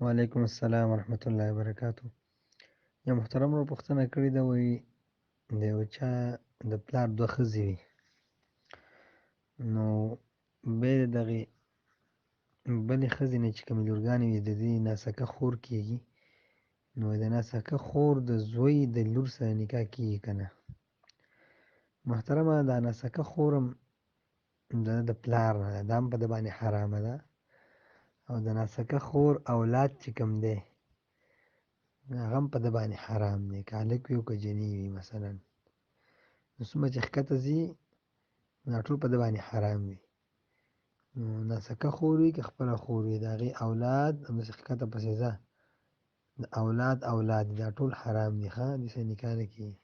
وعلیکم السلام ورحمت الله وبرکاتو. یا محترم رو پوښتنه کړې ده، وایي د یو چا د پلار دوه ښځې وي، نو بیا د دغې بلې ښځې نه چې کومې لورګانې وي د دې ناسکه خور کېږي، نو د ناسکه خور د زوی د لور سره نکاح کېږي که نه؟ محترمه دا ناسکه خور هم د پلار نه ده، دا هم په ده باندې حرامه ده. او د ناسکه خور اولاد چې کوم دی هغه هم په ده باندې حرام دی، که هلک وي او که جنۍ وي. مثلا نو څومره چې ښکته ځي دا ټول په ده باندې حرام وي. نو ناسکه خور وي که خپله خور وي، د هغې اولاد همداسې ښکته پسې ځه، د اولاد اولاد دا ټول حرام دي. ښه داسې نکاح نه کېږي.